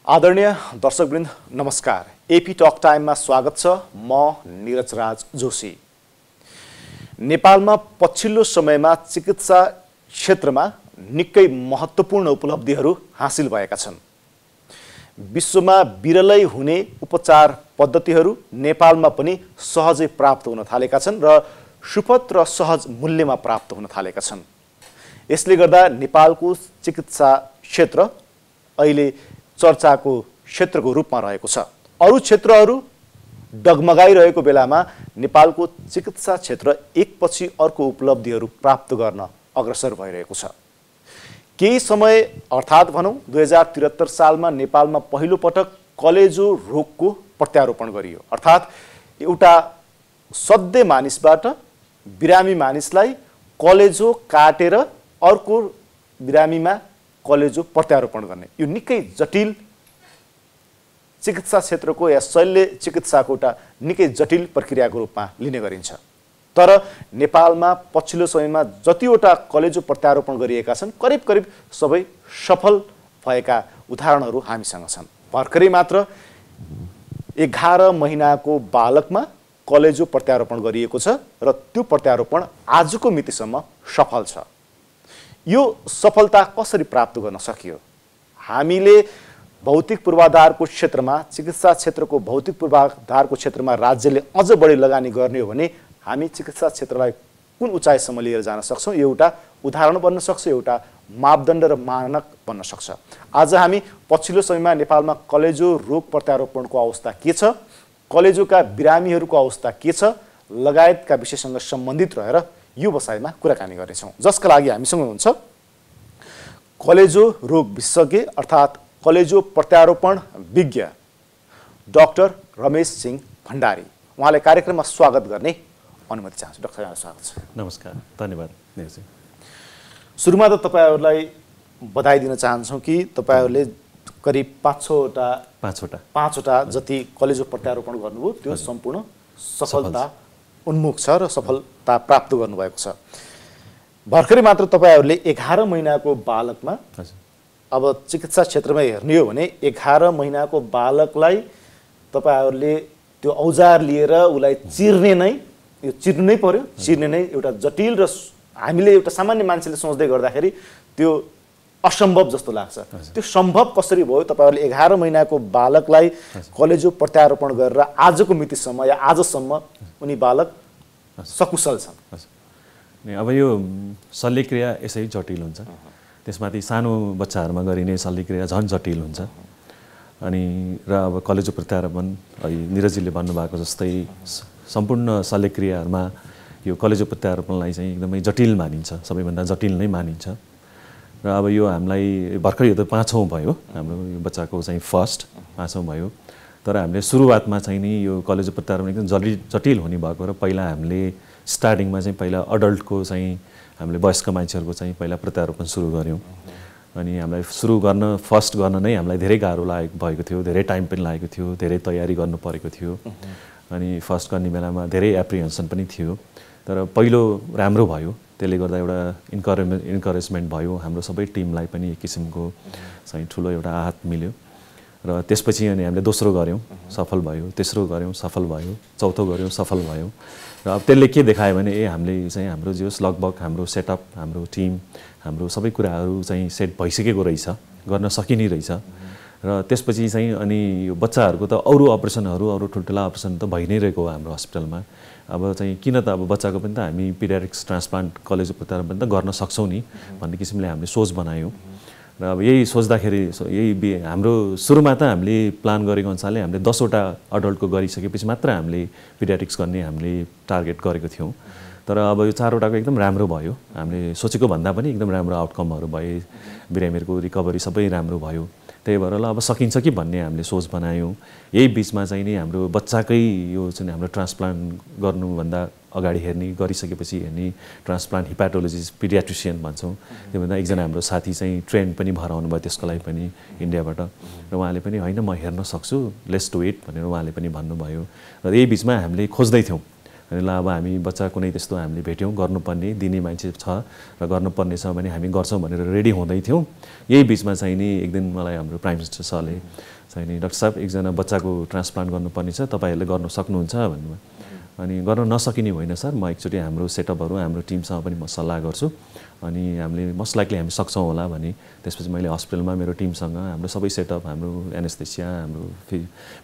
आदरणीय दर्शकवृन्द नमस्कार। AP talk टाइममा स्वागत छ। म नीरज राज जोशी। नेपालमा पछिल्लो समयमा चिकित्सा क्षेत्रमा निकै महत्त्वपूर्ण उपलब्धिहरू हासिल भएका छन्। विश्वमा विरलै हुने उपचार पद्धतिहरू नेपालमा पनि सहजै प्राप्त हुन थालेका छन् र सुपथ र सहज मूल्यमा प्राप्त हुन थालेका छन्। यसले गर्दा नेपालको चिकित्सा क्षेत्र अहिले चर्चाको क्षेत्रको रूपमा रहेको छ। अरू क्षेत्रहरू डगमगाइरहेको बेलामा नेपालको चिकित्सा क्षेत्र एकपछि अर्को उपलब्धिहरू प्राप्त गर्न अग्रसर भइरहेको छ। केही समय अर्थात् भनौँ 2073 सालमा नेपालमा पहिलो पटक कलेजो रोगको प्रत्यारोपण गरियो। अर्थात् एउटा सधैँ मानिसबाट बिरामी मानिसलाई कलेजो काटेर अर्को बिरामीमा कलेजो प्रत्यारोपण गर्ने यो निकै जटिल चिकित्सा क्षेत्रको या शल्य चिकित्साको एउटा निकै जटिल प्रक्रियाको रूपमा लिने गरिन्छ। तर नेपालमा पछिल्लो समयमा जतिवटा कलेजो प्रत्यारोपण गरिएका छन् करिब करिब सबै सफल भएका उदाहरणहरू हामीसँग छन्। भर्खरै मात्र 11 महिनाको बालकमा कलेजो प्रत्यारोपण गरिएको छ र त्यो प्रत्यारोपण आजको मितिसम्म सफल छ। यो सफलता कसरी प्राप्त गर्न सकियो? हामीले भौतिक पूर्वाधारको क्षेत्रमा चिकित्सा क्षेत्रको भौतिक पूर्वाधारको क्षेत्रमा राज्यले अझ बढी लगानी गर्ने हो भने हामी चिकित्सा क्षेत्रलाई कुन उचाइसम्म लिएर जान सक्छौँ? एउटा उदाहरण बन्न सक्छ, एउटा मापदण्ड र मानक बन्न सक्छ। आज हामी पछिल्लो समयमा नेपालमा कलेजो रोग प्रत्यारोपणको अवस्था के छ, कलेजोका बिरामीहरूको अवस्था के छ लगायतका विषयसँग सम्बन्धित रहेर यो बसाइमा कुराकानी गर्नेछौँ। जसका लागि हामीसँग हुनुहुन्छ कलेजो रोग विशेषज्ञ अर्थात् कलेजो प्रत्यारोपण विज्ञ डाक्टर रमेश सिंह भण्डारी। उहाँलाई कार्यक्रममा स्वागत गर्ने अनुमति चाहन्छु। डाक्टर यहाँलाई स्वागत छ। नमस्कार, धन्यवाद। सुरुमा त तपाईँहरूलाई बधाई दिन चाहन्छौँ कि तपाईँहरूले करिब पाँचवटा जति कलेजो प्रत्यारोपण गर्नुभयो त्यो सम्पूर्ण सफलता उन्मुख छ र सफलता प्राप्त गर्नुभएको छ। भर्खरै मात्र तपाईँहरूले 11 महिनाको बालकमा अब चिकित्सा क्षेत्रमा हेर्ने हो भने 11 महिनाको बालकलाई तपाईँहरूले त्यो औजार लिएर उसलाई चिर्ने नै पर्यो। चिर्ने नै एउटा जटिल र हामीले एउटा सामान्य मान्छेले सोच्दै गर्दाखेरि त्यो असम्भव जस्तो लाग्छ। त्यो सम्भव कसरी भयो? तपाईँहरूले 11 महिनाको बालकलाई कलेजो प्रत्यारोपण गरेर आजको मितिसम्म या आजसम्म उनी बालक सकुशल छन्। अब यो शल्यक्रिया यसै जटिल हुन्छ, त्यसमाथि सानो बच्चाहरूमा गरिने शल्यक्रिया झन् जटिल हुन्छ। अनि र अब कलेजो प्रत्यारोपण निरजीले भन्नुभएको जस्तै सम्पूर्ण शल्यक्रियाहरूमा यो कलेजो प्रत्यारोपणलाई चाहिँ एकदमै जटिल मानिन्छ, सबैभन्दा जटिल नै मानिन्छ। र अब यो हामीलाई भर्खर यो त 5औँ भयो, हाम्रो यो बच्चाको चाहिँ फर्स्ट 5औँ भयो। तर हामीले सुरुवातमा चाहिँ नि यो कलेजो प्रत्यारोपण एकदम जटिल हुने भएको र पहिला हामीले स्टार्टिङमा चाहिँ पहिला अडल्टको चाहिँ हामीले वयस्क मान्छेहरूको चाहिँ पहिला प्रत्यारोपण सुरु गऱ्यौँ। अनि हामीलाई फर्स्ट गर्न नै हामीलाई धेरै गाह्रो भएको थियो, धेरै टाइम पनि लागेको थियो, धेरै तयारी गर्नु परेको थियो। अनि फर्स्ट गर्ने बेलामा धेरै एप्रिहेन्सन पनि थियो। तर पहिलो राम्रो भयो, त्यसले गर्दा एउटा इन्करेजमेन्ट भयो। हाम्रो सबै टिमलाई पनि एक किसिमको चाहिँ ठुलो एउटा आहत मिल्यो। र त्यसपछि अनि हामीले दोस्रो गऱ्यौँ, सफल भयो, तेस्रो गऱ्यौँ, सफल भयो, चौथो गऱ्यौँ, सफल भयो। र अब त्यसले के देखायो भने हामीले चाहिँ हाम्रो जो लगभग हाम्रो सेटअप, हाम्रो टिम, हाम्रो सबै कुराहरू चाहिँ सेट भइसकेको रहेछ, गर्न सकिने रहेछ। र त्यसपछि चाहिँ अनि यो बच्चाहरूको त अरू अपरेसनहरू, अरू ठुल्ठुला अपरेसन त भइ नै रहेको हो हाम्रो हस्पिटलमा। अब चाहिँ किन त अब बच्चाको पनि त हामी पिडियाट्रिक्स ट्रान्सप्लान्ट कलेजो प्रत्यारोपण त गर्न सक्छौँ नि भन्ने किसिमले हामीले सोच बनायौँ। र अब यही सोच्दाखेरि हाम्रो सुरुमा त हामीले प्लान गरेको अनुसारले हामीले 10वटा अडल्टको गरिसकेपछि मात्र हामीले पिडियाट्रिक्स गर्ने हामीले टार्गेट गरेको थियौँ। तर अब यो 4वटाको एकदम राम्रो भयो, हामीले सोचेको भन्दा पनि एकदम राम्रो आउटकमहरू भए, बिरामीहरूको रिकभरी सबै राम्रो भयो। त्यही भएर ल अब सकिन्छ कि भन्ने हामीले सोच बनायौँ। यही बिचमा चाहिँ नि हाम्रो बच्चाकै यो चाहिँ हाम्रो ट्रान्सप्लान्ट गर्नुभन्दा अगाडि गरिसकेपछि हेर्ने ट्रान्सप्लान्ट हिपाटोलोजिस्ट पिडियाट्रिसियन भन्छौँ, त्योभन्दा एकजना हाम्रो साथी चाहिँ ट्रेन पनि भएर आउनुभयो त्यसको लागि पनि इन्डियाबाट। र उहाँले पनि होइन म हेर्न सक्छु, लेट्स डु इट भनेर उहाँले पनि भन्नुभयो। र यही बिचमा हामीले खोज्दै थियौँ अनि ल अब हामी बच्चा कुनै त्यस्तो हामीले भेट्यौँ गर्नुपर्ने दिने मान्छे छ र गर्नुपर्ने छ भने हामी गर्छौँ भनेर रेडी हुँदै थियौँ। यही बिचमा चाहिँ नि एक दिन मलाई हाम्रो प्राइम मिनिस्टर सरले चाहिँ नि डाक्टर साहब एकजना बच्चाको ट्रान्सप्लान्ट गर्नुपर्ने छ, तपाईँहरूले गर्न सक्नुहुन्छ भन्नुभयो। अनि गर्न नसकिने होइन सर, म एकचोटि हाम्रो सेटअपहरू हाम्रो टिमसँग पनि म सल्लाह गर्छु, अनि हामीले मोस्ट लाइकली हामी सक्छौँ होला भने त्यसपछि मैले हस्पिटलमा मेरो टिमसँग हाम्रो सबै सेटअप, हाम्रो एनेस्थेसिया, हाम्रो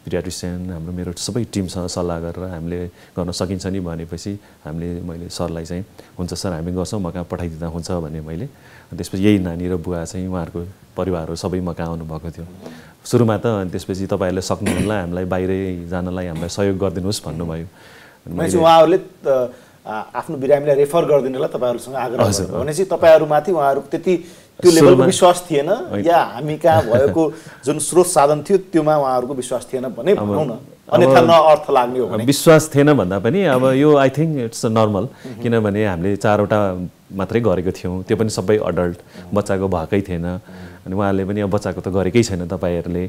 पिडियाट्रिसियन, हाम्रो मेरो सबै टिमसँग सल्लाह गरेर हामीले गर्न सकिन्छ नि भनेपछि मैले सरलाई चाहिँ हुन्छ सर हामी गर्छौँ, म कहाँ पठाइदिँदा हुन्छ भने मैले। त्यसपछि यही नानी र बुवा चाहिँ उहाँहरूको परिवारहरू सबै म कहाँ आउनुभएको थियो सुरुमा त। अनि त्यसपछि तपाईँहरूले सक्नुहुन्न हामीलाई बाहिरै जानलाई हामीलाई सहयोग गरिदिनुहोस् भन्नुभयो। उहाँहरूले आफ्नो बिरामीलाई रेफर गरिदिनलाई तपाईँहरूसँग आग्रह गर्नु भनेपछि तपाईँहरूमाथि उहाँहरूको त्यति त्यो लेभलको विश्वास थिएन, या हामी कहाँ भएको जुन स्रोत साधन थियो त्योमा उहाँहरूको विश्वास थिएन भने भनौँ न, अन्यथा अर्थ लाग्ने हो भने। विश्वास थिएन भन्दा पनि अब यो आई थिङ्क इट्स नर्मल, किनभने हामीले 4वटा मात्रै गरेको थियौँ, त्यो पनि सबै अडल्ट, बच्चाको भएकै थिएन। अनि उहाँहरूले पनि अब बच्चाको त गरेकै छैन तपाईँहरूले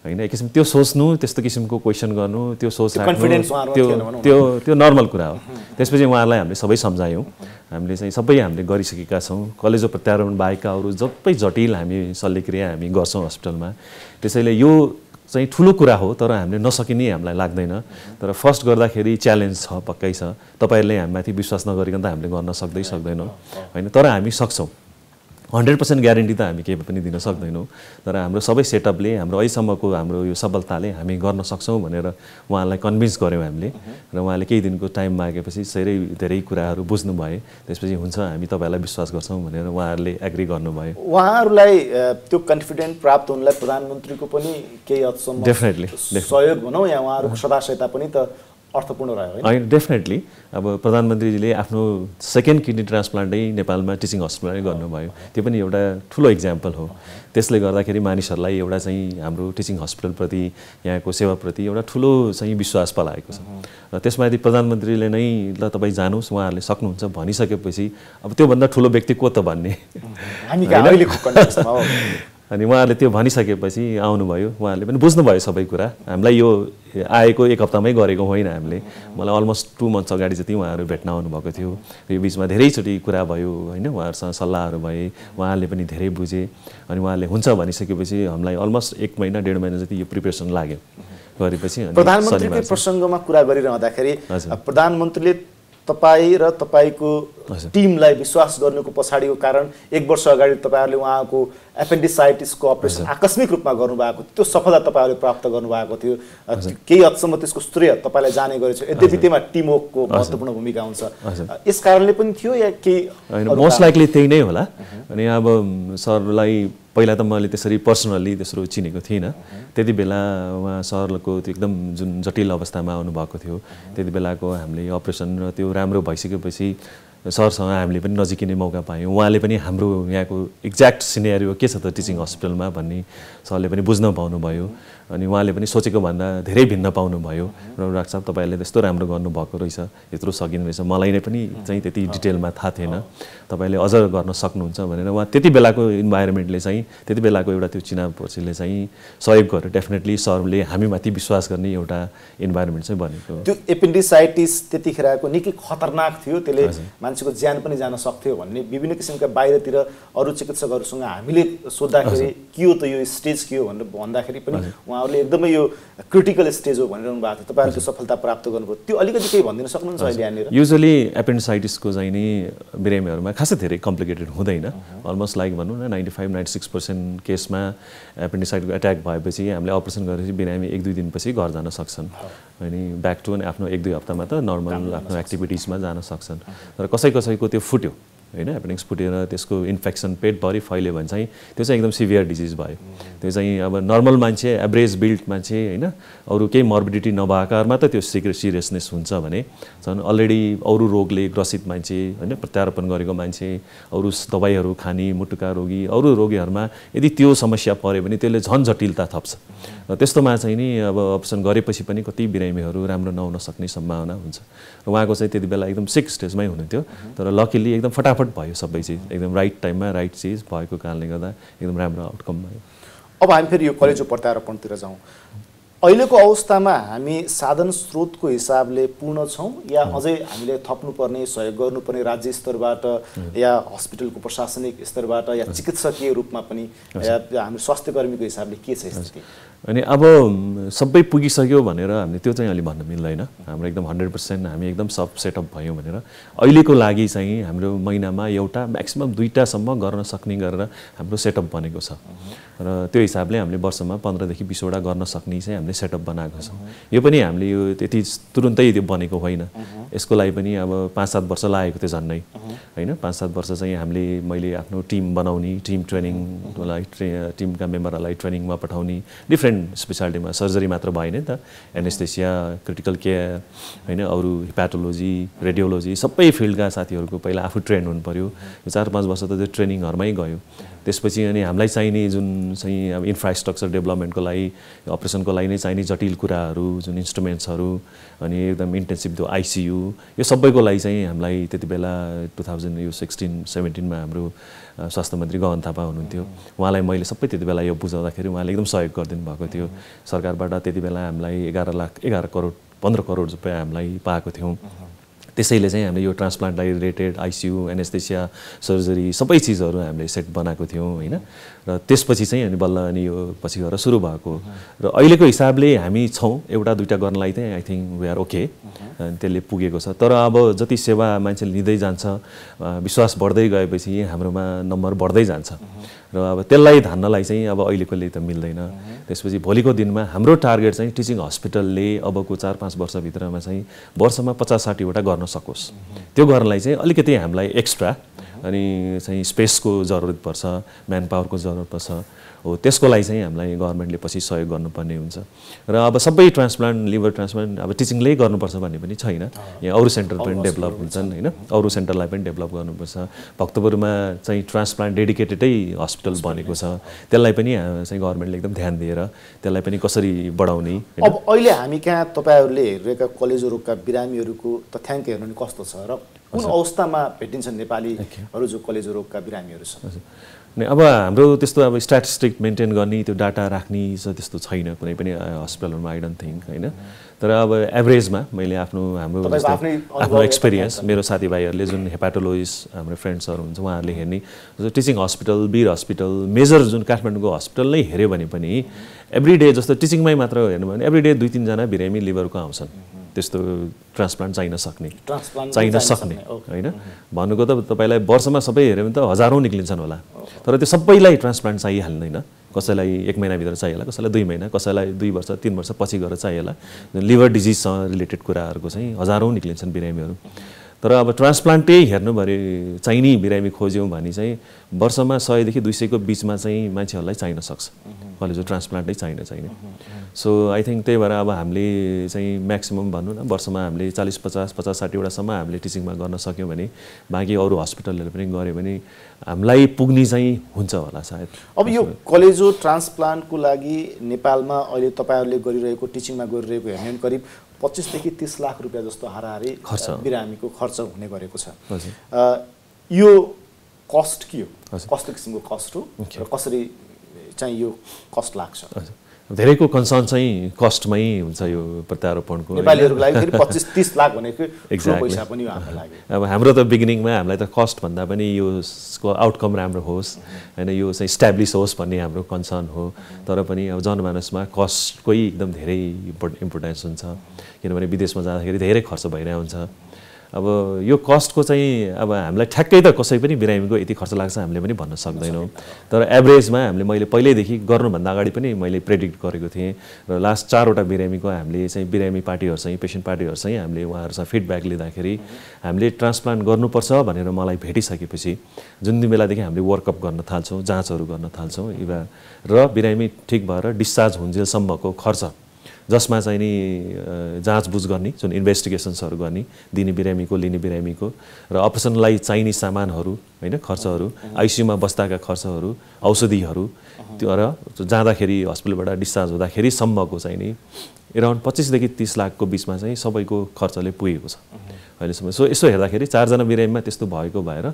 होइन, एक किसिम त्यो सोच्नु, त्यस्तो किसिमको क्वेसन गर्नु, त्यो सोच राख्नु, त्यो नर्मल कुरा हो। त्यसपछि उहाँहरूलाई हामीले सबै सम्झायौँ, हामीले चाहिँ सबै हामीले गरिसकेका छौँ। कलेजो प्रत्यारोपण बाहेकका अरू सबै जटिल हामी शल्यक्रिया हामी गर्छौँ हस्पिटलमा। त्यसैले यो चाहिँ ठुलो कुरा हो, तर हामीले नसकिने हामीलाई लाग्दैन। तर फर्स्ट गर्दाखेरि च्यालेन्ज छ, पक्कै छ। तपाईँहरूले हामीमाथि विश्वास नगरिकन त हामीले गर्न सक्दैनौँ होइन, तर हामी सक्छौँ। 100% ग्यारेन्टी त हामी केही पनि दिन सक्दैनौँ, तर हाम्रो सबै सेटअपले, हाम्रो अहिलेसम्मको हाम्रो यो सफलताले हामी गर्न सक्छौँ भनेर उहाँलाई कन्भिन्स गऱ्यौँ हामीले। र उहाँले केही दिनको टाइम मागेपछि धेरै कुराहरू बुझ्नु भए, त्यसपछि हुन्छ हामी तपाईँलाई विश्वास गर्छौँ भनेर उहाँहरूले एग्री गर्नुभयो। उहाँहरूलाई त्यो कन्फिडेन्ट प्राप्त हुनलाई प्रधानमन्त्रीको पनि केही हदसम्म डेफिनेटली सहयोग भनौँ, या उहाँहरूको सदासहायता पनि त अर्थपूर्ण रह्यो होइन? डेफिनेटली अब प्रधानमन्त्रीजीले आफ्नो सेकेन्ड किडनी ट्रान्सप्लान्टै नेपालमा टिचिङ हस्पिटलमै गर्नुभयो, त्यो पनि एउटा ठुलो इक्जाम्पल हो। त्यसले गर्दाखेरि मानिसहरूलाई एउटा चाहिँ हाम्रो टिचिङ हस्पिटलप्रति, यहाँको सेवाप्रति एउटा ठुलो चाहिँ विश्वास पलाएको छ। र त्यसमाथि प्रधानमन्त्रीले नै ल तपाईँ जानुहोस्, उहाँहरूले सक्नुहुन्छ भनिसकेपछि अब त्योभन्दा ठुलो व्यक्ति को त भन्ने, अनि उहाँहरूले त्यो भनिसकेपछि आउनुभयो। उहाँहरूले पनि बुझ्नुभयो सबै कुरा। हामीलाई यो आएको 1 हप्तामै गरेको होइन, हामीले मलाई अलमोस्ट 2 मन्थ्स अगाडि जति उहाँहरू भेट्न आउनुभएको थियो। यो बिचमा धेरैचोटि कुरा भयो होइन, उहाँहरूसँग सल्लाहहरू भए, उहाँहरूले पनि धेरै बुझे। अनि उहाँहरूले हुन्छ भनिसकेपछि हामीलाई अलमोस्ट 1 महिना 1.5 महिना जति यो प्रिपेरेसन लाग्यो। गरेपछि प्रधानमन्त्रीकै प्रसङ्गमा कुरा गरिरहँदाखेरि प्रधानमन्त्रीले तपाईँ र तपाईँको टिमलाई विश्वास गर्नुको पछाडिको कारण 1 वर्ष अगाडि तपाईँहरूले उहाँको एपेन्डिसाइटिसको अपरेसन आकस्मिक रूपमा गर्नुभएको, त्यो सफलता तपाईँहरूले प्राप्त गर्नुभएको थियो। केही हदसम्म त्यसको श्रेय तपाईँलाई जाने गरेछ, यद्यपि त्यसमा टिमवर्कको महत्त्वपूर्ण भूमिका हुन्छ। यस कारणले पनि थियो या केही होइन? मोस्ट लाइकली त्यही नै होला। अनि अब सरलाई पहिला त मैले त्यसरी पर्सनल्ली त्यसरी चिनेको थिइनँ। त्यति बेला उहाँ सरको त्यो एकदम जुन जटिल अवस्थामा आउनुभएको थियो, त्यति बेलाको हामीले अपरेसन र त्यो राम्रो भइसकेपछि सरसँग हामीले पनि नजिकिने मौका पायौँ। उहाँले पनि हाम्रो यहाँको एक्ज्याक्ट सिनेरियो के छ त टिचिङ हस्पिटलमा भन्ने सरले पनि बुझ्न पाउनुभयो। अनि उहाँले पनि सोचेको भन्दा धेरै भिन्न पाउनुभयो। र डाक्टर साहब तपाईँहरूले त्यस्तो राम्रो गर्नुभएको रहेछ, यत्रो सकिने रहेछ, मलाई नै पनि चाहिँ त्यति डिटेलमा थाहा थिएन, तपाईँले अझ गर्न सक्नुहुन्छ भनेर उहाँ त्यति बेलाको इन्भाइरोमेन्टले चाहिँ, त्यति बेलाको एउटा त्यो चिनापछिले चाहिँ सहयोग गर्यो। डेफिनेटली सरले हामीमाथि विश्वास गर्ने एउटा इन्भाइरोमेन्ट चाहिँ बनेको। त्यो एपेन्डिसाइटिस त्यतिखेरको निकै खतरनाक थियो, त्यसले मान्छेको ज्यान पनि जान सक्थ्यो भन्ने विभिन्न किसिमका बाहिरतिर अरू चिकित्सकहरूसँग हामीले सोद्धाखेरि के हो त यो स्टेज के हो भनेर भन्दाखेरि पनि उहाँहरूले एकदमै यो क्रिटिकल स्टेज हो भनिरहनु भएको थियो। तपाईँहरूले त्यो सफलता प्राप्त गर्नुभयो, त्यो अलिकति केही भनिदिन सक्नुहुन्छ अहिले यहाँनिर? युजली एपेन्डिसाइटिसको चाहिँ नि बिरामीहरूमा खासै धेरै कम्प्लिकेटेड हुँदैन। अलमोस्ट लाइक भनौँ न 95-96% केसमा एपेन्डिसाइटको एट्याक भएपछि हामीले अपरेसन गरेपछि बिरामी 1-2 दिनपछि घर जान सक्छन्, अनि ब्याक टु आफ्नो 1-2 हप्तामा त नर्मल आफ्नो एक्टिभिटिजमा जान सक्छन्। तर कसैको त्यो फुट्यो होइन, एपेन्डिक्स फुटेर त्यसको इन्फेक्सन पेटभरि फैल्यो भने चाहिँ त्यो चाहिँ एकदम सिभियर डिजिज भयो। त्यो चाहिँ अब नर्मल मान्छे, एभरेज बिल्ड मान्छे होइन, अरू केही मर्बिडिटी नभएकाहरूमा त त्यो सिरियसनेस हुन्छ भने झन् अलरेडी अरू रोगले ग्रसित मान्छे होइन, प्रत्यारोपण गरेको मान्छे, अरू दबाईहरू खाने मुटुका रोगी, अरू रोगीहरूमा यदि त्यो समस्या पऱ्यो भने त्यसले झन् जटिलता थप्छ। र त्यस्तोमा चाहिँ नि अब अपरेसन गरेपछि पनि कति बिरामीहरू राम्रो नहुन सक्ने सम्भावना हुन्छ। र उहाँको चाहिँ त्यति बेला एकदम 6 स्टेजमै हुनुहुन्थ्यो, तर लकिली एकदम फटाफट भयो सबै चिज, एकदम राइट टाइममा राइट चिज भएको कारणले गर्दा एकदम राम्रो आउटकम भयो। अब हामी फेरि यो कलेजो प्रत्यारोपणतिर जाउँ। अहिलेको अवस्थामा हामी साधन स्रोतको हिसाबले पूर्ण छौँ या अझै हामीले थप्नुपर्ने, सहयोग गर्नुपर्ने राज्य स्तरबाट या हस्पिटलको प्रशासनिक स्तरबाट या चिकित्सकीय रूपमा पनि या हाम्रो स्वास्थ्य कर्मीको हिसाबले के छ स्थिति? अनि अब सबै पुगिसक्यो भनेर हामीले त्यो चाहिँ अलि भन्न मिल्दैन हाम्रो एकदम 100% हामी एकदम सब सेटअप भयौँ भनेर अहिलेको लागि चाहिँ हाम्रो महिनामा एउटा म्याक्सिमम 2टासम्म गर्न सक्ने गरेर हाम्रो सेटअप बनेको छ र त्यो हिसाबले हामीले वर्षमा 15 देखि 20 वटा गर्न सक्ने चाहिँ हामीले सेटअप बनाएको छौँ यो पनि हामीले यो त्यति तुरुन्तै त्यो बनेको होइन यसको लागि पनि अब 5-7 वर्ष लागेको थियो झन्नै हैन 5-7 वर्ष चाहिँ हामीले मैले आफ्नो टिम बनाउने टिम ट्रेनिङलाई टिमका मेम्बरहरूलाई ट्रेनिङमा पठाउने डिफ्रेन्ट स्पेसालिटीमा सर्जरी मात्र भएन नि त एनेस्थेसिया क्रिटिकल केयर हैन अरू हेपाटोलोजी रेडियोलोजी सबै फिल्डका साथीहरूको पहिला आफू ट्रेन हुनु पर्यो 4-5 वर्ष त त्यो ट्रेनिङहरुमै गयो त्यसपछि अनि हामीलाई चाहिने जुन चाहिँ अब इन्फ्रास्ट्रक्चर डेभलपमेन्टको लागि अपरेसनको लागि नै चाहिने जटिल कुराहरू जुन इन्स्ट्रुमेन्ट्सहरू अनि एकदम इन्टेन्सिभ त्यो आइसियु यो सबैको लागि चाहिँ हामीलाई त्यति बेला 2016-17 मा हाम्रो स्वास्थ्य मन्त्री गगन थापा हुनुहुन्थ्यो उहाँलाई मैले सबै त्यति बेला यो बुझाउँदाखेरि उहाँले एकदम सहयोग गरिदिनु भएको थियो सरकारबाट त्यति बेला हामीलाई 11 करोड 15 करोड रुपैयाँ हामीलाई पाएको थियौँ त्यसैले चाहिँ हामीले यो ट्रान्सप्लान्टलाई रिलेटेड आइसियु एनेस्थेसिया सर्जरी सबै चिजहरू हामीले सेट बनाएको थियौँ हैन र त्यसपछि चाहिँ अनि बल्ल अनि यो पछि गएर सुरु भएको र अहिलेको हिसाबले हामी छौँ एउटा दुईटा गर्नलाई चाहिँ I think we are okay त्यसले पुगेको छ तर अब जति सेवा मान्छेले लिँदै जान्छ विश्वास बढ्दै गएपछि हाम्रोमा नम्बर बढ्दै जान्छ र अब त्यसलाई धान्नलाई चाहिँ अब अहिलेकोले त मिल्दैन त्यसपछि भोलिको दिनमा हाम्रो टार्गेट चाहिँ टिचिङ हस्पिटलले अबको 4-5 वर्षभित्रमा चाहिँ वर्षमा 50-60 वटा गर्न सकोस् त्यो गर्नलाई चाहिँ अलिकति हामीलाई एक्स्ट्रा अनि चाहिँ स्पेसको जरुरत पर्छ म्यान पावरको जरुरत पर्छ हो त्यसको लागि चाहिँ हामीलाई गभर्नमेन्टले पछि सहयोग गर्नुपर्ने हुन्छ र अब सबै ट्रान्सप्लान्ट लिभर ट्रान्सप्लान्ट अब टिचिङले गर्नुपर्छ भन्ने पनि छैन यहाँ अरू सेन्टर पनि डेभलप हुन्छन् हैन अरू सेन्टरलाई पनि डेभलप गर्नुपर्छ भक्तपुरमा चाहिँ ट्रान्सप्लान्ट डेडिकेटेडै हस्पिटल बनेको छ त्यसलाई पनि चाहिँ गभर्नमेन्टले एकदम ध्यान दिएर त्यसलाई पनि कसरी बढाउने अब अहिले हामी कहाँ तपाईहरुले हेरेका कलेजो रोगका बिरामीहरूको तथ्याङ्क हेर्नु नि कस्तो छ र कुन अवस्थामा भेटिन्छन् नेपालीहरु जो कलेजो रोगका बिरामीहरु छन् अनि अब हाम्रो त्यस्तो अब स्ट्याटिस्टिक मेन्टेन गर्ने त्यो डाटा राख्ने त्यस्तो छैन कुनै पनि हस्पिटलहरुमा आई डोन्ट थिंक हैन तर अब एभरेजमा मैले आफ्नो एक्सपिरियन्स मेरो साथीभाइहरुले जुन हेपाटोलोजिस्ट हाम्रो फ्रेन्ड्सहरु हुन्छ उहाँहरुले हेर्ने टिचिङ हस्पिटल वीर हस्पिटल मेजर जुन काठमाडौँको हस्पिटल नै हेर्यो भने पनि एभ्री डे जस्तो टिचिङमै मात्र हेर्नु भने एभ्री डे 2-3 जना बिरामी लिभरको आउँछन् त्यस्तो ट्रान्सप्लान्ट चाहिन सक्ने हैन भन्नुको त तपाईलाई वर्षमा सबै हेर्यो भने त हजारौं निक्लिन्छन् होला तर त्यो सबैलाई ट्रान्सप्लान्ट चाहिहाल्दैन कसैलाई 1 महिना भित्र चाहिएला कसैलाई 2 महिना कसैलाई 2 वर्ष 3 वर्ष पछि गएर चाहिएला लिभर डिजिजसँग रिलेटेड कुराहरुको चाहिँ हजारौं निक्लिन्छन् बिरामीहरु तर अब ट्रान्सप्लान्टै हेर्नु भरे चाहिने बिरामी खोज्यौं भने चाहिँ वर्षमा 100 देखि 200 को बीचमा चाहिँ मान्छेहरुलाई चाहिन सक्छ कलेजो ट्रान्सप्लान्टै चाहिने सो आई थिंक त्यही भएर अब हामीले चाहिँ म्याक्सिमम भन्नु न वर्षमा हामीले 40-50-60 वटासम्म हामीले टिचिङमा गर्न सक्यौं भने बाँकी अरू हस्पिटलहरुले पनि गर्यो भने हामीलाई पुग्ने चाहिँ हुन्छ होला सायद अब यो कलेजो ट्रान्सप्लान्टको लागि नेपालमा अहिले तपाईहरुले गरिरहेको टिचिङमा गरिरहेको हेर्ने करिब 25 देखि 30 लाख रुपैयाँ जस्तो हाराहारी बिरामीको खर्च हुने गरेको छ यो कस्ट के हो कस्तो किसिमको कस्ट हो र कसरी चाहिँ यो कस्ट लाग्छ धेरैको कन्सर्न चाहिँ कस्टमै हुन्छ यो प्रत्यारोपणको नेपालीहरुको लागि फेरि 25-30 लाख भनेको पैसा पनि हो हाम्रो लागि अब हाम्रो त बिगिनिङमा हामीलाई त कस्ट भन्दा पनि यो आउटकम राम्रो होस् हैन यो चाहिँ स्ट्याब्लिश होस् भन्ने हाम्रो कन्सर्न हो तर पनि अब जनमानसमा कस्टकै एकदम धेरै इम्पोर्टेन्स हुन्छ किनभने विदेशमा जाँदाखेरि धेरै खर्च भइरहेको हुन्छ अब यो कस्टको चाहिँ अब हामीलाई ठ्याक्कै त कसै पनि बिरामीको यति खर्च लाग्छ हामीले पनि भन्न सक्दैनौं तर एभरेजमा हामीले मैले पहिल्यैदेखि गर्नुभन्दा अगाडि पनि मैले प्रेडिक्ट गरेको थिएँ र लास्ट 4 वटा बिरामीको हामीले चाहिँ बिरामी पार्टीहरु चाहिँ पेशेन्ट पार्टीहरु चाहिँ हामीले उहाँहरुसँग फिडब्याक लिँदाखेरि हामीले ट्रान्सप्लान्ट गर्नुपर्छ भनेर मलाई भेटिसकेपछि जुन बेलादेखि हामीले वर्कअप गर्न थाल्छौं जाँचहरु गर्न थाल्छौं र बिरामी ठीक भएर डिस्चार्ज हुन्जेलसम्मको खर्च जसमा चाहिँ नि जाँचबुझ गर्ने जुन इन्भेस्टिगेसन्सहरु गर्ने दिने बिरामीको लिने बिरामीको र अपरेसनलाई चाहिने सामानहरु हैन खर्चहरु आइसियुमा बस्दाका खर्चहरु औषधिहरु त्यो र जाँदाखेरि हस्पिटलबाट डिस्चार्ज हुँदाखेरि सम्मको चाहिँ नि अराउन्ड 25 देखि 30 लाखको बीचमा चाहिँ सबैको खर्चले पुगेको छ अहिलेसम्म सो यसो हेर्दाखेरि 4 जना बिरामीमा त्यस्तो भएको भएर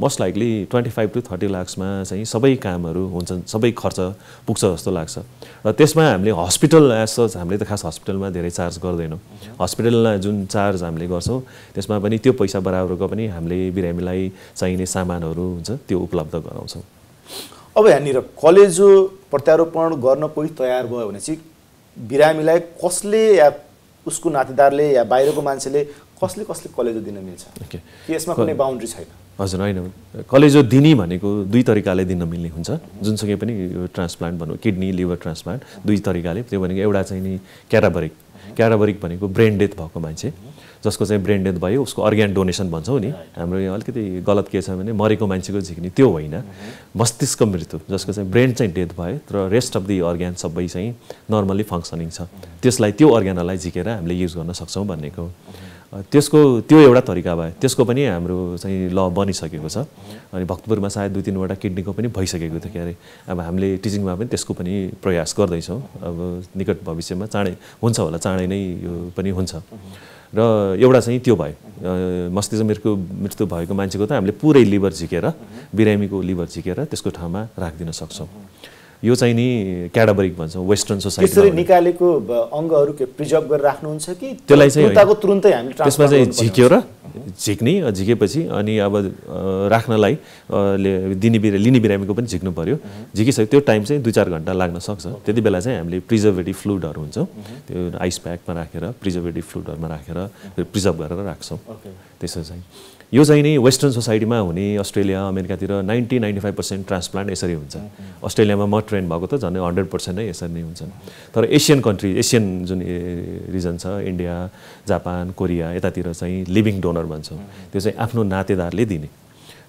मोस्ट लाइकली 25 to 30 लाखमा चाहिँ सबै कामहरु हुन्छन् सबै खर्च पुग्छ जस्तो लाग्छ र त्यसमा हामीले हस्पिटल एज सच हामीले त खास हस्पिटलमा धेरै चार्ज गर्दैनौं हस्पिटलमा जुन चार्ज हामीले गर्छौं त्यसमा पनि त्यो पैसा बराबरको पनि हामीले बिरामीलाई चाहिने सामानहरु हुन्छ त्यो उपलब्ध गराउँछौं अब यहाँनिर कलेजो प्रत्यारोपण गर्न कोही तयार भयो भने चाहिँ बिरामीलाई कसले या उसको नातेदारले या बाहिरको मान्छेले कसले कलेजो दिन मिल्छ ओके कि यसमा कुनै बाउन्ड्री छैन? हजुर होइन, कलेजो दिने भनेको दुई तरिकाले दिन मिल्ने हुन्छ। जुनसुकै पनि यो ट्रान्सप्लान्ट भनौँ, किडनी लिभर ट्रान्सप्लान्ट दुई तरिकाले। त्यो भनेको एउटा चाहिँ नि क्याडाभरिक भनेको ब्रेन डेथ भएको मान्छे जसको चाहिँ ब्रेन डेथ भयो उसको अर्ग्यान डोनेसन भन्छौँ नि। हाम्रो यहाँ अलिकति गलत के छ भने मरेको मान्छेको झिक्ने त्यो होइन, मस्तिष्क मृत्यु जसको चाहिँ ब्रेन चाहिँ डेथ भयो तर रेस्ट अफ दि अर्ग्यान सबै चाहिँ नर्मली फङ्सनिङ छ, त्यसलाई त्यो अर्ग्यानलाई झिकेर हामीले युज गर्न सक्छौँ भन्नेको। त्यो एउटा तरिका भयो। त्यसको पनि हाम्रो चाहिँ ल बनिसकेको छ अनि भक्तपुरमा सायद 2-3वटा किडनीको पनि भइसकेको थियो। के अरे अब हामीले टिचिङमा पनि त्यसको पनि प्रयास गर्दैछौँ। अब निकट भविष्यमा चाँडै हुन्छ होला, चाँडै नै यो पनि हुन्छ। र एउटा चाहिँ त्यो भयो, मस्तिष्क मृत्यु भएको मान्छेको त हामीले पुरै लिभर झिकेर बिरामीको लिभर झिकेर त्यसको ठाउँमा राखिदिन सक्छौँ। यो चाहिँ नि क्याडाभरिक भन्छौँ वेस्टर्न सोसाइटी। त्यसरी निकालेको अङ्गहरू के प्रिजर्भ गरेर राख्नुहुन्छ कि त्यसलाई चाहिँ तुरुन्तै हामीले त्यसमा चाहिँ झिकेपछि अनि अब राख्नलाई लिने बिरामीको पनि झिक्नु पर्यो। झिकिसक्यो त्यो टाइम चाहिँ 2-4 घन्टा लाग्न सक्छ। त्यति बेला चाहिँ हामीले प्रिजर्भेटिभ फ्लुइडहरू हुन्छ त्यो आइस प्याकमा राखेर प्रिजर्भेटिभ फ्लुइडहरूमा राखेर प्रिजर्भ गरेर राख्छौँ। त्यसो चाहिँ यो चाहिँ नि वेस्टर्न सोसाइटीमा हुने अन्ट्रेलिया अमेरिकातिर 90-95% ट्रान्सप्लान्ट यसरी हुन्छ। अस्ट्रेलियामा म ट्रेन भएको त झन् 100% नै यसरी नै हुन्छ। तर एसियन जुन रिजन छ इन्डिया जापान कोरिया यतातिर चाहिँ लिभिङ डोनर भन्छौँ। त्यो चाहिँ आफ्नो नातेदारले दिने,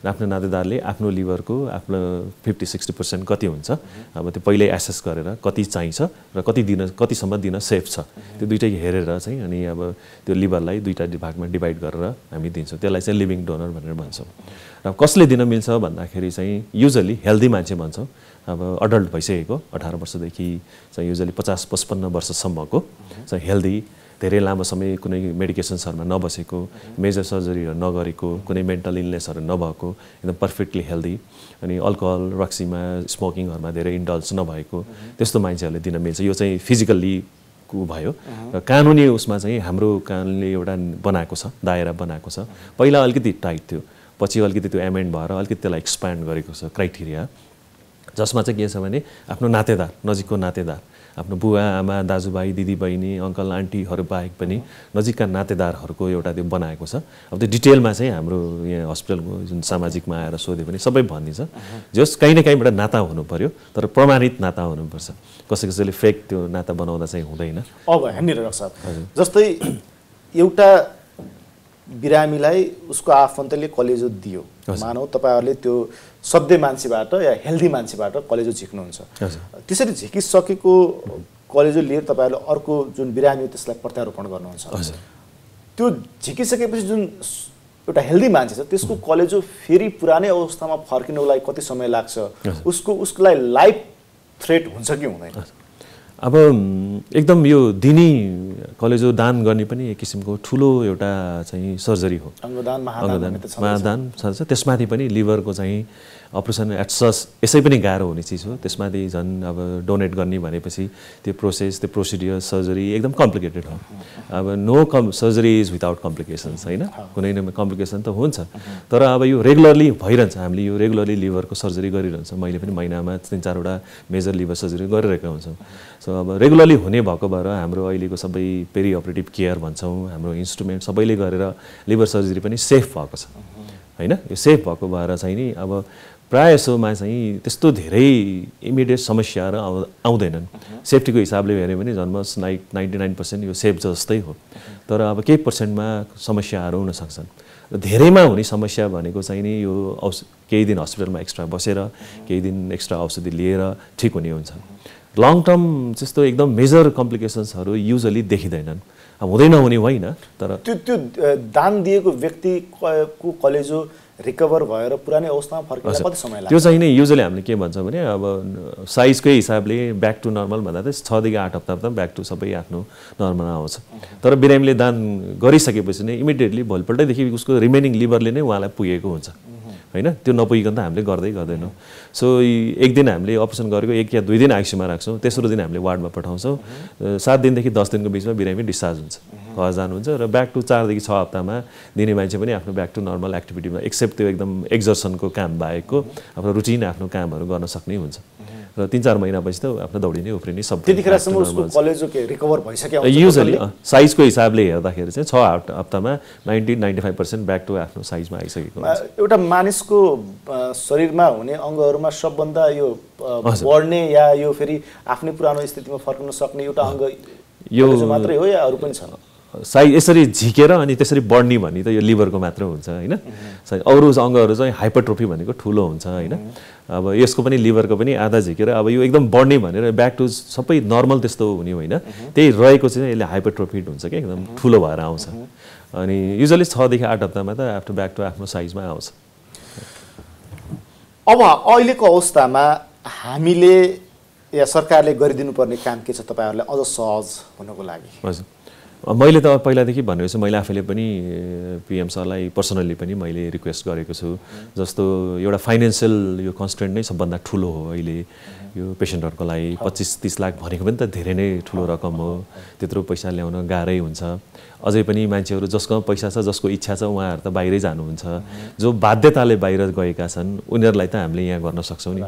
आफ्नो नातेदारले आफ्नो लिभरको आफ्नो 50-60% कति हुन्छ अब त्यो पहिल्यै एसेस गरेर कति चाहिन्छ र कतिसम्म दिन सेफ छ त्यो दुइटै हेरेर चाहिँ अनि अब त्यो लिभरलाई दुईटा भागमा डिभाइड गरेर हामी दिन्छौँ। त्यसलाई चाहिँ लिभिङ डोनर भनेर भन्छौँ। र कसले दिन मिल्छ भन्दाखेरि चाहिँ युजली हेल्दी मान्छे भन्छौँ। अब अडल्ट भइसकेको 18 वर्षदेखि चाहिँ युजली 50-55 वर्षसम्मको चाहिँ हेल्दी, धेरै लामो समय कुनै मेडिकेसन्सहरूमा नबसेको, मेजर सर्जरीहरू नगरेको, कुनै मेन्टल इलनेसहरू नभएको, एकदम पर्फेक्टली हेल्दी अनि अल्कोहल रक्सीमा स्मोकिङहरूमा धेरै इन्डल्ज नभएको त्यस्तो मान्छेहरूले दिन मिल्छ। यो चाहिँ फिजिकल्ली भयो। र कानुनी उसमा चाहिँ हाम्रो कानुनले एउटा बनाएको छ, दायरा बनाएको छ। पहिला अलिकति टाइट थियो, पछि अलिकति त्यो एमेन्ड भएर अलिकति त्यसलाई एक्सप्यान्ड गरेको छ क्राइटेरिया, जसमा चाहिँ के छ भने आफ्नो नातेदार, नजिकको नातेदार, आफ्नो बुवा आमा दाजुभाइ दिदीबहिनी अङ्कल आन्टीहरू बाहेक पनि नजिकका नातेदारहरूको एउटा त्यो बनाएको छ। अब त्यो डिटेलमा चाहिँ हाम्रो यहाँ हस्पिटलको जुन सामाजिकमा आएर सोध्यो भने सबै भनिदिन्छ। जस कहीँ न कहीँबाट नाता हुनु पर्यो तर प्रमाणित नाता हुनुपर्छ। कसैले फेक त्यो नाता बनाउँदा चाहिँ हुँदैन। अब हेर्नु डाक्टर साहब, जस्तै एउटा बिरामीलाई उसको आफन्तले कलेजो दियो, मानौ तपाईँहरूले त्यो सधैँ मान्छेबाट या हेल्दी मान्छेबाट कलेजो झिक्नुहुन्छ, त्यसरी झिकिसकेको कलेजो लिएर तपाईँहरूले अर्को जुन बिरामी हो त्यसलाई प्रत्यारोपण गर्नुहुन्छ। त्यो झिकिसकेपछि जुन एउटा हेल्दी मान्छे छ त्यसको कलेजो फेरि पुरानै अवस्थामा फर्किनको लागि कति समय लाग्छ? उसलाई लाइफ थ्रेट हुन्छ कि हुँदैन? अब एकदम यो दिनी कलेजो दान गर्ने पनि एक किसिमको ठुलो एउटा चाहिँ सर्जरी हो। महादान छ। त्यसमाथि पनि लिभरको चाहिँ अपरेसन एटसस यसै पनि गाह्रो हुने चिज हो। त्यसमाथि झन् अब डोनेट गर्ने भनेपछि त्यो प्रोसेस, त्यो प्रोसिडियर, सर्जरी एकदम कम्प्लिकेटेड हो। अब सर्जरी इज विदाउट कम्प्लिकेसन्स होइन, कुनै न कम्प्लिकेसन त हुन्छ। तर अब यो रेगुलरली भइरहन्छ, हामीले यो रेगुलरली लिभरको सर्जरी गरिरहन्छ। मैले पनि महिनामा 3-4वटा मेजर लिभर सर्जरी गरिरहेका हुन्छौँ। सो अब रेगुलरली हुने भएको भएर हाम्रो अहिलेको सबै पेरी अपरेटिभ केयर भन्छौँ, हाम्रो इन्स्ट्रुमेन्ट सबैले गरेर लिभर सर्जरी पनि सेफ भएको छ होइन। यो सेफ भएको भएर चाहिँ नि अब प्रायः जसोमा चाहिँ त्यस्तो धेरै इमिडिएट समस्याहरू आउँदैनन्। सेफ्टीको हिसाबले हेऱ्यो भने जन्मस 99% यो सेफ जस्तै हो। तर अब केही पर्सेन्टमा समस्याहरू हुन सक्छन्। र धेरैमा हुने समस्या भनेको चाहिँ नि यो केही दिन हस्पिटलमा एक्स्ट्रा बसेर केही दिन एक्स्ट्रा औषधि लिएर ठिक हुने हुन्छ। लङ टर्म त्यस्तो एकदम मेजर कम्प्लिकेसन्सहरू युजली देखिँदैनन्। हुँदैन हुने होइन, तर त्यो दान दिएको व्यक्तिको कलेजो रिकभर भएर पुरानै अवस्थामा फर्किन कति समय लाग्छ? त्यो चाहिँ नि युजली हामीले के भन्छौँ भने अब साइजकै हिसाबले ब्याक टु नर्मल भन्दा चाहिँ 6 देखि 8 हप्ता ब्याक टु सबै आफ्नो नर्मल आउँछ। तर बिरामीले दान गरिसकेपछि नै इमिडिएटली भोलिपल्टैदेखि उसको रिमेनिङ लिभरले नै उहाँलाई पुगेको हुन्छ होइन। त्यो नपुगिकन त हामीले गर्दैनौँ। सो एक दिन हामीले अपरेसन गरेको 1 या 2 दिन आइसियूमा राख्छौँ, तेस्रो दिन हामीले वार्डमा पठाउँछौँ। 7 दिनदेखि 10 दिनको बिचमा बिरामी डिस्चार्ज हुन्छ। घर जानुहुन्छ र ब्याक टु 4 देखि 6 हप्तामा दिने मान्छे पनि आफ्नो ब्याक टु नर्मल एक्टिभिटीमा एक्सेप्ट त्यो एकदम एक्जर्सनको काम बाहेकको आफ्नो रुटिन आफ्नो कामहरू गर्न सक्ने हुन्छ र 3-4 महिनापछि त आफ्नो दौडिने उफ्रिने सब त्यतिखेरसम्म उसको कलेजो के रिकभर भइसक्यो युजली साइजको हिसाबले हेर्दाखेरि चाहिँ 6 हप्तामा 90-95% ब्याक टु आफ्नो साइजमा आइसकेको हुन्छ। एउटा मानिसको शरीरमा हुने अङ्गहरूमा सबभन्दा यो बढ्ने या यो फेरि आफ्नै पुरानो स्थितिमा फर्कन सक्ने एउटा अङ्ग यो मात्रै हो या अरू पनि छ? साइज यसरी झिकेर अनि त्यसरी बढ्ने भन्ने त यो लिभरको मात्र हुन्छ हैन। अरू अङ्गहरू चाहिँ हाइपरट्रोफी भनेको ठुलो हुन्छ हैन। अब यसको पनि लिभरको पनि आधा झिकेर अब यो एकदम बढ्ने भनेर ब्याक टु सबै नर्मल त्यस्तो हुने होइन, त्यही रहेको चाहिँ यसले हाइपरट्रोफिड हुन्छ कि एकदम ठुलो भएर आउँछ अनि युजली 6 देखि 8 हप्तामा त आफ्टर ब्याक टु आफ्नो साइजमा आउँछ। अब अहिलेको अवस्थामा हामीले या सरकारले गरिदिनु पर्ने काम के छ तपाईहरुलाई अझ सहज हुनको लागि? हजुर, मैले त पहिलादेखि भनेको छु, मैले आफैले पनि पीएम सरलाई पर्सनली पनि मैले रिक्वेस्ट गरेको छु। जस्तो एउटा फाइनेन्शियल यो कन्स्ट्रेन्ट नै सबभन्दा ठुलो हो अहिले यो पेसेन्टहरुको लागि। 25-30 लाख भनेको पनि त धेरै नै ठुलो रकम हो, त्यत्रो पैसा ल्याउन गाह्रै हुन्छ। अझै पनि मान्छेहरू जसको पैसा छ जसको इच्छा छ उहाँहरू त बाहिरै जानुहुन्छ, जो बाध्यताले बाहिर गएका छन् उनीहरूलाई त हामीले यहाँ गर्न सक्छौँ नि।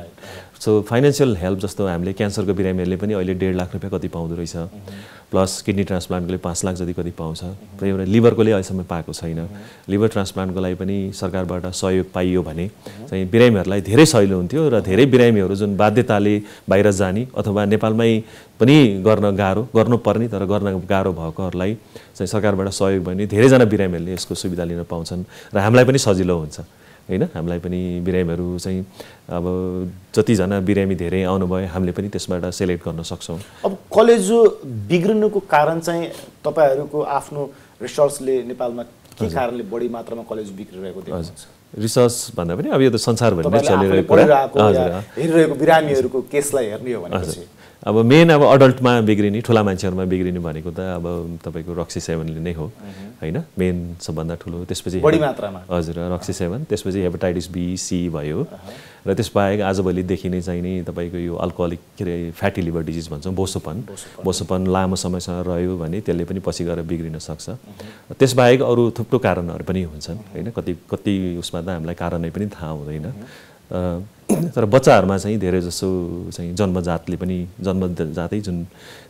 सो फाइनेन्शियल हेल्प जस्तो हामीले क्यान्सरको बिरामीहरूले पनि अहिले 1.5 लाख रुपियाँ कति पाउँदो रहेछ, प्लस किडनी ट्रान्सप्लान्टकोले 5 लाख जति कति पाउँछ, र एउटा लिभरकोले अहिलेसम्म पाएको छैन। लिभर ट्रान्सप्लान्टको लागि पनि सरकारबाट सहयोग पाइयो भने चाहिँ बिरामीहरूलाई धेरै सजिलो हुन्थ्यो र धेरै बिरामीहरू जुन बाध्यताले बाहिर जाने अथवा नेपालमै पनि गर्नुपर्ने तर गर्न गाह्रो भएकोहरूलाई चाहिँ सरकारबाट सहयोग भयो भने धेरैजना बिरामीहरूले यसको सुविधा लिन पाउँछन् र हामीलाई पनि सजिलो हुन्छ हैन। हामीलाई पनि बिरामीहरू चाहिँ अब जतिजना बिरामी धेरै आउनुभयो हामीले पनि त्यसबाट सेलेक्ट गर्न सक्छौँ। अब कलेजो बिग्रिनुको कारण चाहिँ तपाईहरुको आफ्नो रिसर्चले नेपालमा के कारणले बढी मात्रामा कलेज बिग्रिरहेको देख्नुहुन्छ? रिसर्च भन्दा पनि अब यो त संसारभरि नै चलिरहेको हेरिरहेको बिरामीहरूको केसलाई हेर्ने हो भनेपछि अब मेन अब अडल्टमा बिग्रिने ठुला मान्छेहरूमा बिग्रिने भनेको त अब तपाईको रक्सी सेवनले नै हो हैन, मेन सबभन्दा ठुलो। त्यसपछि बढी मात्रामा हजुर रक्सी सेवन, त्यसपछि हेपाटाइटिस बी सी भयो र त्यसबाहेक आजभोलि देखिने चाहिँ नि तपाईको यो अल्कोहलिक के रे फ्याटी लिभर डिजिज भन्छौँ, बोसोपन लामो समयसम्म रह्यो भने त्यसले पनि पछि गएर बिग्रिन सक्छ। त्यसबाहेक अरू थुप्रो कारणहरू पनि हुन्छन् हैन, कति उसमा त हामीलाई कारणै पनि थाहा हुँदैन। तर बच्चाहरूमा चाहिँ धेरै जसो चाहिँ जन्मजातै जुन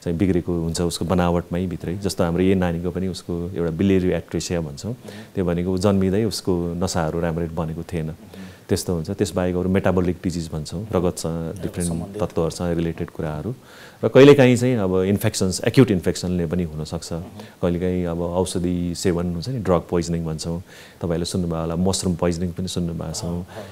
चाहिँ बिग्रेको हुन्छ उसको बनावटमै भित्रै, जस्तो हाम्रो यही नानीको पनि उसको एउटा बिलियरी एट्रेसिया भन्छौँ, त्यो भनेको जन्मिँदै उसको नसाहरू राम्ररी बनेको थिएन, त्यस्तो हुन्छ। त्यसबाहेक अरू मेटाबोलिक डिजिज भन्छौँ, रगतसँग डिफ्रेन्ट तत्त्वहरूसँग रिलेटेड कुराहरू, र कहिलेकाहीँ चाहिँ अब इन्फेक्सन्स एक्युट इन्फेक्सनले पनि हुनसक्छ। कहिलेकाहीँ अब औषधि सेवन हुन्छ नि, ड्रग पोइजनिङ भन्छौँ, तपाईँहरूले सुन्नुभयो होला, मसरुम पोइजनिङ पनि सुन्नुभएको छ,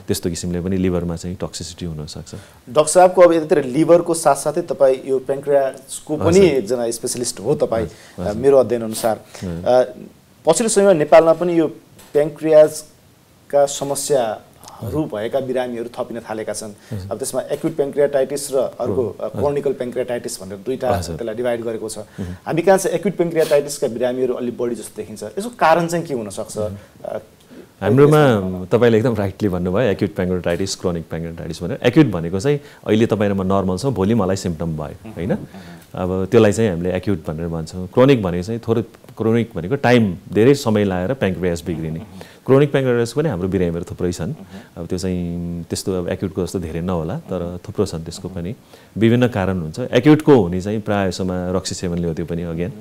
त्यस्तो किसिमले पनि लिभरमा चाहिँ टक्सिसिटी हुनसक्छ। डाक्टर साहबको अब यतातिर लिभरको साथसाथै तपाईँ यो प्यान्क्रियासको पनि एकजना स्पेसलिस्ट हो तपाईँ, मेरो अध्ययन अनुसार पछिल्लो समयमा नेपालमा पनि यो प्यान्क्रियासका समस्याहरू भएका बिरामीहरू थपिन थालेका छन्। अब त्यसमा एक्युट प्यान्क्रियाटाइटिस र अर्को क्रोनिकल प्यान्क्रियाटाइटिस भनेर दुईटा त्यसलाई डिभाइड गरेको छ। हामी कहाँ चाहिँ एक्युट प्यान्क्रियाटाइटिसका बिरामीहरू अलि बढी जस्तो देखिन्छ, यसको कारण चाहिँ के हुन सक्छ? हाम्रोमा तपाईँले एकदम राइटली भन्नुभयो, एक्युट प्यान्क्रियाटाइटिस क्रोनिक प्यान्क्रियाटाइटिस भनेर। एक्युट भनेको चाहिँ अहिले तपाईँमा नर्मल छ, भोलि मलाई सिम्पटम भयो हैन, अब त्यसलाई चाहिँ हामीले एक्युट भनेर भन्छौँ। क्रोनिक भनेको चाहिँ क्रोनिक भनेको टाइम धेरै समय लाएर प्यान्क्रियास बिग्रिने। क्रोनिक प्यान्क्रियाटाइटिस पनि हाम्रो बिरामीहरू थुप्रै छन्, अब त्यो चाहिँ त्यस्तो अब एक्युटको जस्तो धेरै नहोला तर थुप्रो छन्, त्यसको पनि विभिन्न कारण हुन्छ। एक्युटको हुने चाहिँ प्रायः जसोमा रक्सी सेवनले हो त्यो पनि अगेन,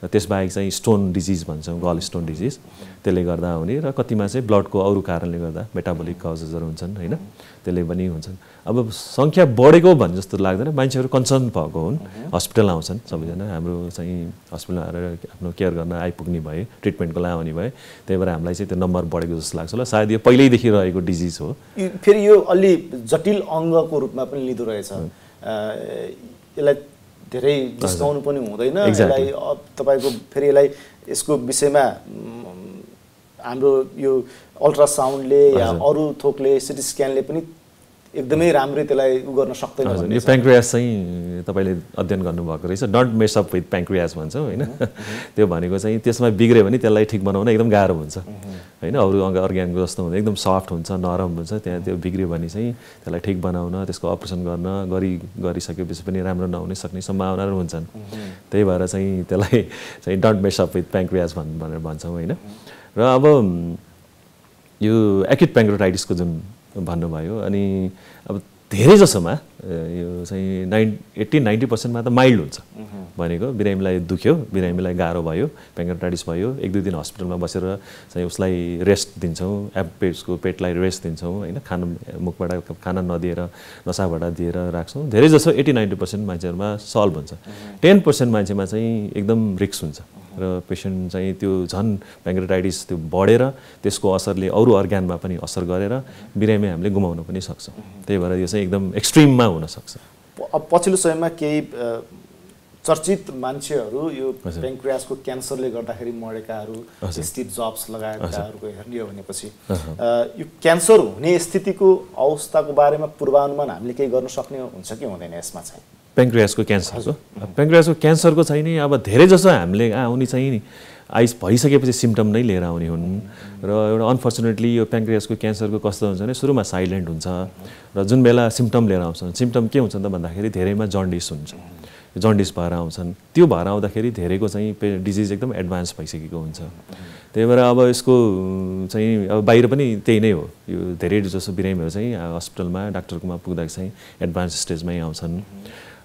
र त्यसबाहेक चाहिँ स्टोन डिजिज भन्छौँ, गल स्टोन डिजिज, त्यसले गर्दा हुने, र कतिमा चाहिँ ब्लडको अरू कारणले गर्दा मेटाबोलिक कजेसहरू हुन्छन् हैन, त्यसले पनि हुन्छन्। अब सङ्ख्या बढेको भन्ने जस्तो लाग्दैन, मान्छेहरू कन्सर्न भएको हुन्, हस्पिटल आउँछन् सबैजना, हाम्रो चाहिँ हस्पिटल आएर आफ्नो केयर गर्न आइपुग्ने भए, ट्रिटमेन्टको लागि आउने भए, त्यही भएर हामीलाई चाहिँ त्यो नम्बर बढेको जस्तो लाग्छ होला। सायद यो पहिल्यैदेखि रहेको डिजिज हो, फेरि यो अलि जटिल अङ्गको रूपमा पनि लिँदो रहेछ, यसलाई धेरै डिस्काउन्ट पनि हुँदैन, यसलाई तपाईँको फेरि यसलाई यसको विषयमा हाम्रो यो अल्ट्रासाउन्डले या अरू थोकले सिटी स्क्यानले पनि एकदमै राम्रै त्यसलाई उ गर्न सक्दैन हजुर भन्ने यो प्याङ्क्रियास चाहिँ तपाईँले अध्ययन गर्नुभएको रहेछ डोन्ट मेस अप विथ प्याङ्क्रियास भन्छौँ होइन त्यो भनेको चाहिँ त्यसमा बिग्रियो भने त्यसलाई ठिक बनाउन एकदम गाह्रो हुन्छ होइन अरू अर्ग्यानको जस्तो हुँदैन एकदम सफ्ट हुन्छ नरम हुन्छ त्यहाँ त्यो बिग्रियो भने चाहिँ त्यसलाई ठिक बनाउन त्यसको अपरेसन गर्न गरिसकेपछि पनि राम्रो नहुने सक्ने सम्भावनाहरू हुन्छन् त्यही भएर चाहिँ त्यसलाई चाहिँ डोन्ट मेस अप विथ प्याङ्क्रियास भनेर भन्छौँ होइन र अब यो एक्युट प्याङ्क्रियाटाइटिसको जुन भन्नुभयो अनि अब धेरै जसोमा यो चाहिँ 80-90% त माइल्ड हुन्छ भनेको बिरामीलाई दुख्यो बिरामीलाई गाह्रो भयो प्याङ्क्रियाटाइटिस भयो 1-2 दिन हस्पिटलमा बसेर चाहिँ उसलाई रेस्ट दिन्छौँ पेटलाई रेस्ट दिन्छौँ होइन मुखबाट खाना नदिएर नसाबाट दिएर राख्छौँ धेरै जसो 80-90% मान्छेहरूमा सल्भ हुन्छ 10% मान्छेमा चाहिँ एकदम रिस्क हुन्छ र पेसेन्ट चाहिँ त्यो झन् प्याङ्क्रियाटाइटिस त्यो बढेर त्यसको असरले अरू अर्ग्यानमा पनि असर गरेर बिरामी हामीले गुमाउन पनि सक्छौँ त्यही भएर यो चाहिँ एकदम एक्सट्रिममा हुनसक्छ पछिल्लो समयमा केही चर्चित मान्छेहरू यो प्याङ्क्रियासको क्यान्सरले गर्दाखेरि मरेकाहरू स्टिभ जब्स लगायतकाहरूको हेर्ने हो भनेपछि यो क्यान्सर हुने स्थितिको अवस्थाको बारेमा पूर्वानुमान हामीले केही गर्न सक्ने हुन्छ कि हुँदैन यसमा चाहिँ प्याङ्क्रियासको क्यान्सरको चाहिँ नि अब धेरै जसो हामीले आउने चाहिँ नि भइसकेपछि सिम्टम नै लिएर आउने हुन् र एउटा अनफर्चुनेटली यो प्याङ्क्रियासको क्यान्सरको कस्तो हुन्छ भने सुरुमा साइलेन्ट हुन्छ र जुन बेला सिम्टम लिएर आउँछन् सिम्टम के हुन्छ त भन्दाखेरि धेरैमा जन्डिस हुन्छ जन्डिस भएर आउँछन् त्यो भएर आउँदाखेरि धेरैको चाहिँ डिजिज एकदम एडभान्स भइसकेको हुन्छ त्यही भएर अब यसको चाहिँ अब बाहिर पनि त्यही नै हो यो धेरै जसो बिरामीहरू चाहिँ हस्पिटलमा डाक्टरकोमा पुग्दा चाहिँ एडभान्स स्टेजमै आउँछन्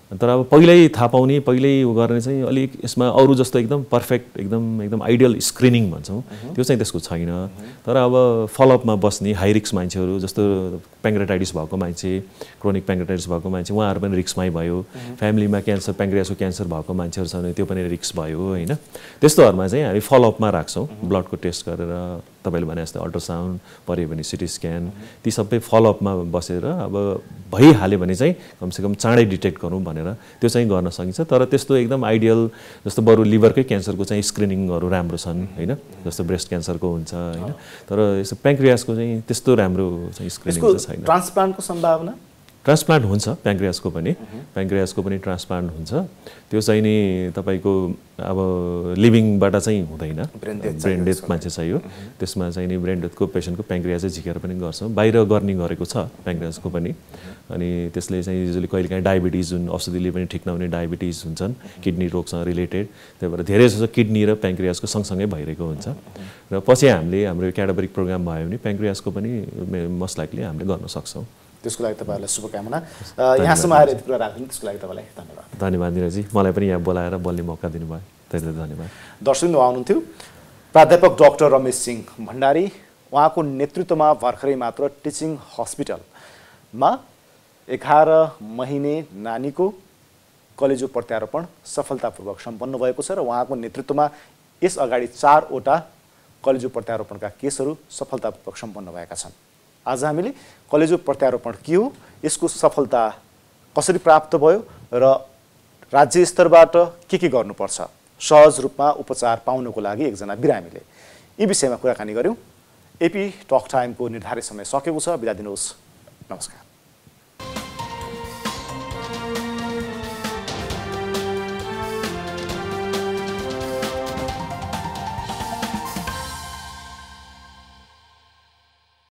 तर अब पहिल्यै थाहा पाउने पहिल्यै उ गर्ने चाहिँ अलिक यसमा अरू जस्तो एकदम पर्फेक्ट एकदम आइडियल स्क्रिनिङ भन्छौँ त्यो चाहिँ त्यसको छैन तर अब फलोअपमा बस्ने हाई रिस्क मान्छेहरू जस्तो प्याङ्क्रियाटाइटिस भएको मान्छे क्रोनिक प्याङ्क्रियाटाइटिस भएको मान्छे उहाँहरू पनि रिस्कमै भयो फ्यामिलीमा प्याङ्क्रियासको क्यान्सर भएको मान्छेहरू छ भने त्यो पनि रिस्क भयो होइन त्यस्तोहरूमा चाहिँ हामी फलोअपमा राख्छौँ ब्लडको टेस्ट गरेर तपाईँले भने जस्तो अल्ट्रासाउन्ड पऱ्यो भने सिटी स्क्यान ती सबै फलोअपमा बसेर अब भइहाल्यो भने चाहिँ कमसेकम चाँडै डिटेक्ट गरौँ भनेर त्यो चाहिँ गर्न सकिन्छ तर त्यस्तो एकदम आइडियल जस्तो बरु लिभरकै क्यान्सरको चाहिँ स्क्रिनिङहरू राम्रो छन् होइन जस्तो ब्रेस्ट क्यान्सरको हुन्छ होइन तर यस्तो प्याङ्क्रियासको चाहिँ त्यस्तो राम्रो चाहिँ स्क्रिनिङ चाहिँ छैन ट्रान्सप्लान्टको सम्भावना ट्रान्सप्लान्ट हुन्छ प्याङ्क्रियासको पनि ट्रान्सप्लान्ट हुन्छ त्यो चाहिँ नि तपाईँको अब लिभिङबाट चाहिँ हुँदैन ब्रेन डेथ मान्छे चाहियो त्यसमा चाहिँ नि ब्रेन डेथको पेसेन्टको प्याङ्क्रियास चाहिँ झिकेर पनि गर्छौँ बाहिर गर्ने गरेको छ प्याङ्क्रियासको पनि अनि त्यसले चाहिँ युजली कहिलेकाहीँ डायबिटिज जुन औषधिले पनि ठिक नहुने डायबिटिज हुन्छन् किडनी रोगसँग रिलेटेड त्यही भएर धेरै जस्तो किडनी र प्याङ्क्रियासको सँगसँगै भइरहेको हुन्छ र पछि हामीले हाम्रो क्याटाबरिक प्रोग्राम भयो भने प्याङ्क्रियासको पनि मोस्ट लाइकली हामीले गर्न सक्छौँ त्यसको लागि तपाईँहरूलाई शुभकामना यहाँसम्म आएर यति कुरा राख्नु त्यसको लागि तपाईँलाई धन्यवाद निरजी मलाई पनि यहाँ बोलाएर बोल्ने मौका दिनुभयो धेरै धन्यवाद दर्शक आउनुहुन्थ्यो प्राध्यापक डाक्टर रमेश सिंह भण्डारी उहाँको नेतृत्वमा भर्खरै मात्र टिचिङ हस्पिटलमा 11 महिने नानीको कलेजो प्रत्यारोपण सफलतापूर्वक सम्पन्न भएको छ र उहाँको नेतृत्वमा यस अगाडि 4 वटा कलेजो प्रत्यारोपणका केसहरू सफलतापूर्वक सम्पन्न भएका छन् आज हामीले कलेजो प्रत्यारोपण के हो यसको सफलता कसरी प्राप्त भयो र राज्य स्तरबाट के गर्नुपर्छ सहज रूपमा उपचार पाउनको लागि एकजना बिरामीले यी विषयमा कुराकानी गर्यौं एपी टक टाइमको निर्धारित समय सकेको छ बिदा दिनुहोस् नमस्कार